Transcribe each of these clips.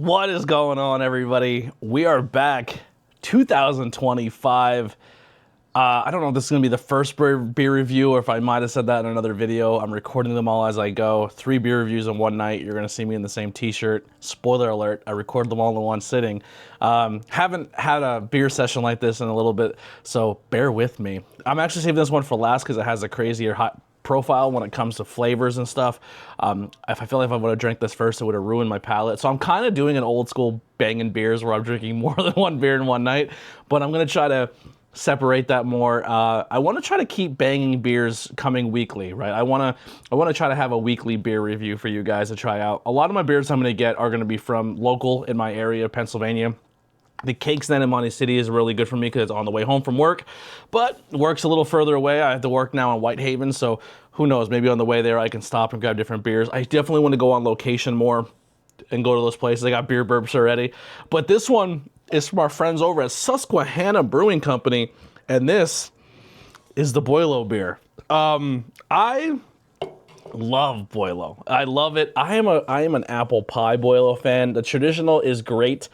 What is going on, everybody? We are back, 2025. I don't know if this is going to be the first beer review or if I might have said that in another video. I'm recording them all as I go. 3 beer reviews in one night. You're going to see me in the same t-shirt. Spoiler alert, I recorded them all in one sitting. Haven't had a beer session like this in a little bit, so bear with me. I'm actually saving this one for last because it has a crazier hot profile when it comes to flavors and stuff. If I feel like if I would have drank this first, it would have ruined my palate. So I'm kind of doing an old school banging beers where I'm drinking more than one beer in one night, but I'm going to try to separate that more. I want to try to keep banging beers coming weekly, right? I want to try to have a weekly beer review for you guys to try out. A lot of my beers I'm going to get are going to be from local in my area, Pennsylvania. The Cake Stand in Monty City is really good for me because it's on the way home from work, but work's a little further away. I have to work now in Whitehaven, so who knows, maybe on the way there I can stop and grab different beers. I definitely want to go on location more and go to those places. I got beer burps already, but this one is from our friends over at Susquehanna Brewing Company, and this is the Boilo beer. I love Boilo. I love it. I am an apple pie Boilo fan. The traditional is great.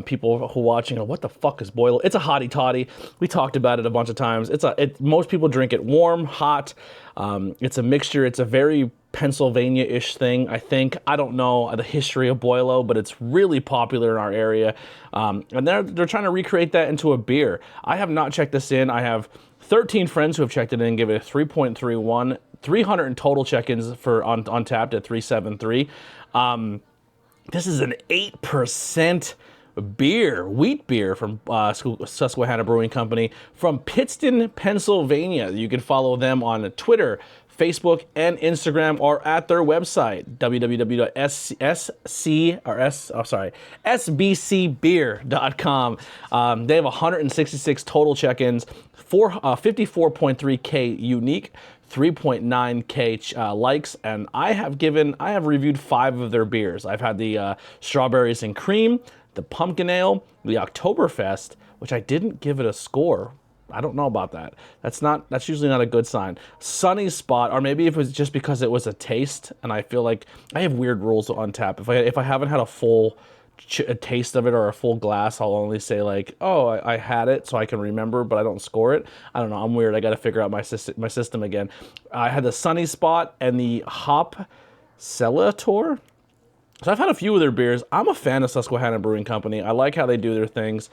People who watching go, what the fuck is Boilo? It's a hottie toddy. We talked about it a bunch of times. Most people drink it warm, hot. It's a mixture. It's a very Pennsylvania-ish thing, I think. I don't know the history of Boilo, but it's really popular in our area. And they're trying to recreate that into a beer. I have not checked this in. I have 13 friends who have checked it in and give it a 3.31. 300 in total check-ins for Untapped at 373. This is an 8% beer, wheat beer from Susquehanna Brewing Company from Pittston, Pennsylvania. You can follow them on Twitter, Facebook, and Instagram, or at their website, sbcbeer.com. They have 166 total check-ins, 54.3K unique, 3.9K likes, and I have reviewed 5 of their beers. I've had the strawberries and cream, the pumpkin ale, the Oktoberfest, which I didn't give it a score. I don't know about that. That's usually not a good sign. Sunny Spot, or maybe if it was just because it was a taste, and I feel like I have weird rules on tap. If I haven't had a full taste of it or a full glass, I'll only say like, oh, I had it so I can remember, but I don't score it. I don't know, I'm weird. I got to figure out my system again. I had the Sunny Spot and the Hop Celator. So I've had a few of their beers. I'm a fan of Susquehanna Brewing Company. I like how they do their things.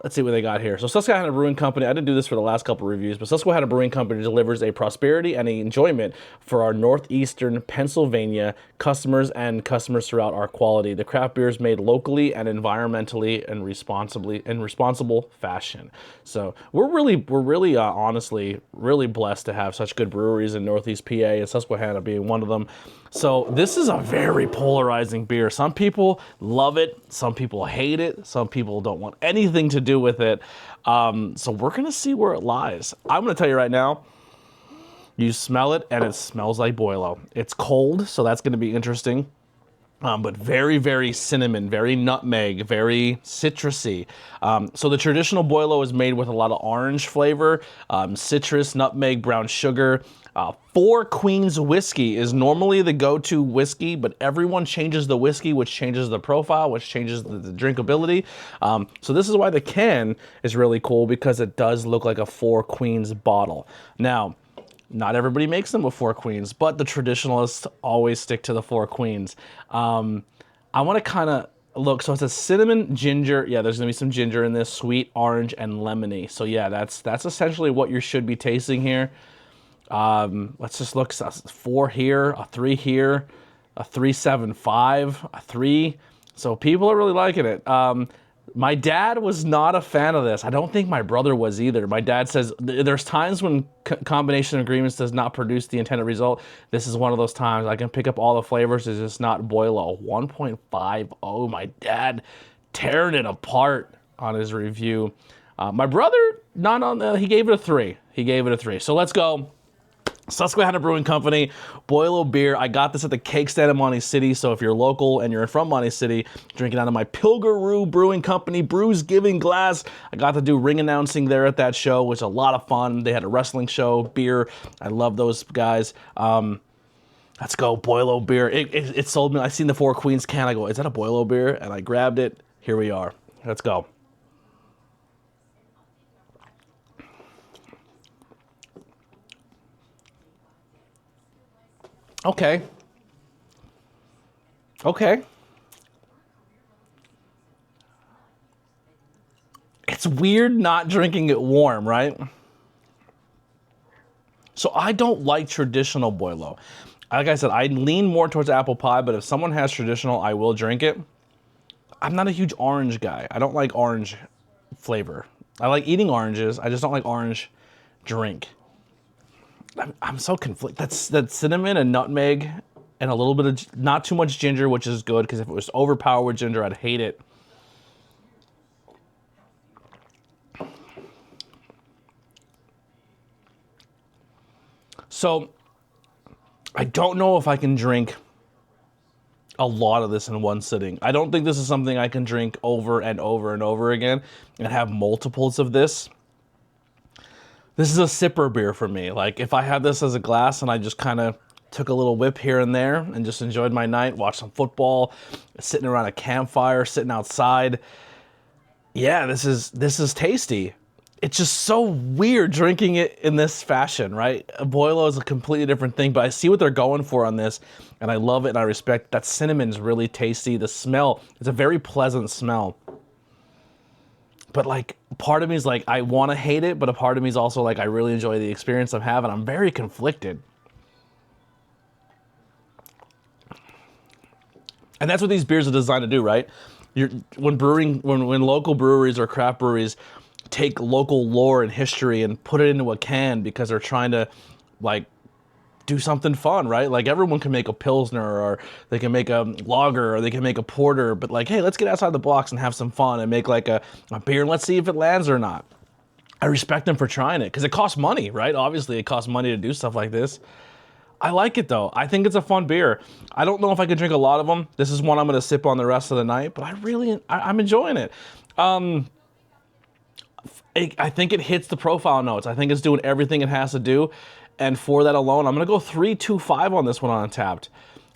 Let's see what they got here. So Susquehanna Brewing Company, I didn't do this for the last couple of reviews, but Susquehanna Brewing Company delivers a prosperity and an enjoyment for our northeastern Pennsylvania customers and customers throughout our quality. The craft beer is made locally and environmentally and responsible fashion. So we're really honestly really blessed to have such good breweries in Northeast PA, and Susquehanna being one of them. So this is a very polarizing beer. Some people love it, some people hate it, some people don't want anything to do with it. So we're gonna see where it lies. I'm gonna tell you right now, you smell it and it smells like Boilo. It's cold, so that's gonna be interesting. But very, very cinnamon, very nutmeg, very citrusy. So the traditional Boilo is made with a lot of orange flavor, citrus, nutmeg, brown sugar. 4 Queens whiskey is normally the go-to whiskey, but everyone changes the whiskey, which changes the profile, which changes the drinkability. So this is why the can is really cool, because it does look like a 4 Queens bottle. Now, not everybody makes them with 4 Queens, but the traditionalists always stick to the 4 Queens. I want to kind of look, so it's a cinnamon, ginger. Yeah, there's going to be some ginger in this, sweet, orange, and lemony. So yeah, that's essentially what you should be tasting here. Let's just look, 4 here, a 3 here, a 3.75, a 3. So people are really liking it. My dad was not a fan of this. I don't think my brother was either. My dad says there's times when combination agreements does not produce the intended result. This is one of those times. I can pick up all the flavors. It's just not Boilo. 1.5. Oh, my dad tearing it apart on his review. My brother, not on. He gave it a 3. He gave it a 3. So let's go. Susquehanna Brewing Company, Boilo beer. I got this at the Cake Stand in Monty City, so if you're local and you're from Monty City, drinking out of my Pilgaroo Brewing Company Brews Giving glass. I got to do ring announcing there at that show, which was a lot of fun. They had a wrestling show, beer. I love those guys. Let's go, Boilo beer. It sold me. I seen the Four Queens can. I go, is that a Boilo beer? And I grabbed it. Here we are. Let's go. Okay. Okay. It's weird not drinking it warm, right? So I don't like traditional Boilo. Like I said, I lean more towards apple pie, but if someone has traditional, I will drink it. I'm not a huge orange guy. I don't like orange flavor. I like eating oranges. I just don't like orange drink. I'm so conflicted. That's cinnamon and nutmeg and a little bit of, not too much ginger, which is good, because if it was overpowered with ginger, I'd hate it. So I don't know if I can drink a lot of this in one sitting. I don't think this is something I can drink over and over and over again and have multiples of this. This is a sipper beer for me. Like, if I had this as a glass and I just kind of took a little whip here and there and just enjoyed my night, watched some football, sitting around a campfire, sitting outside. Yeah, this is tasty. It's just so weird drinking it in this fashion, right? Boilo is a completely different thing, but I see what they're going for on this, and I love it and I respect that. Cinnamon's really tasty. The smell, it's a very pleasant smell. But like, part of me is like, I want to hate it, but a part of me is also like, I really enjoy the experience I'm having. I'm very conflicted. And that's what these beers are designed to do, right? When local breweries or craft breweries take local lore and history and put it into a can because they're trying to, like, do something fun, right? Like, everyone can make a Pilsner, or they can make a lager, or they can make a porter, but like, hey, let's get outside the box and have some fun and make like a beer and let's see if it lands or not. I respect them for trying it, because it costs money, right? Obviously, it costs money to do stuff like this. I like it though. I think it's a fun beer. I don't know if I can drink a lot of them. This is one I'm gonna sip on the rest of the night, but I'm enjoying it. I think it hits the profile notes. I think it's doing everything it has to do. And for that alone, I'm going to go 3.25 on this one on Untappd.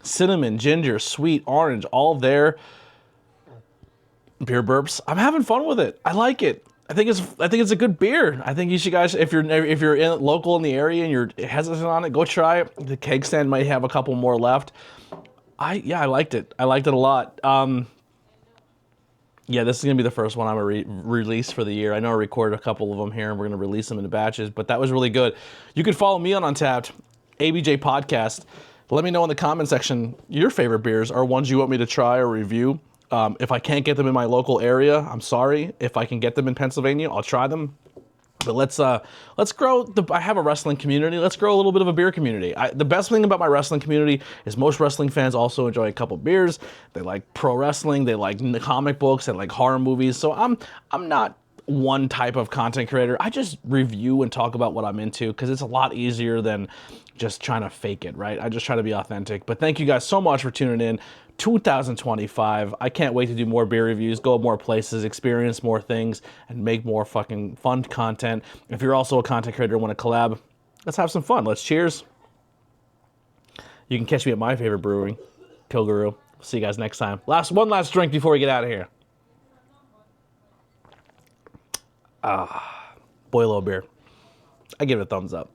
Cinnamon, ginger, sweet, orange, all there. Beer burps. I'm having fun with it. I like it. I think it's a good beer. I think you should guys, if you're local in the area and you're hesitant on it, go try it. The keg stand might have a couple more left. I liked it. I liked it a lot. Yeah, this is going to be the first one I'm going to release for the year. I know I recorded a couple of them here, and we're going to release them in batches, but that was really good. You can follow me on Untappd, ABJ Podcast. Let me know in the comment section your favorite beers or ones you want me to try or review. If I can't get them in my local area, I'm sorry. If I can get them in Pennsylvania, I'll try them. But let's grow. I have a wrestling community. Let's grow a little bit of a beer community. The best thing about my wrestling community is most wrestling fans also enjoy a couple beers. They like pro wrestling. They like comic books. They like horror movies. So I'm not one type of content creator. I just review and talk about what I'm into, because it's a lot easier than just trying to fake it, right? I just try to be authentic. But thank you guys so much for tuning in. 2025. I can't wait to do more beer reviews, go more places, experience more things, and make more fucking fun content. If you're also a content creator and want to collab, let's have some fun. Let's cheers. You can catch me at my favorite brewing, Kilguru. See you guys next time. One last drink before we get out of here. Boilo beer. I give it a thumbs up.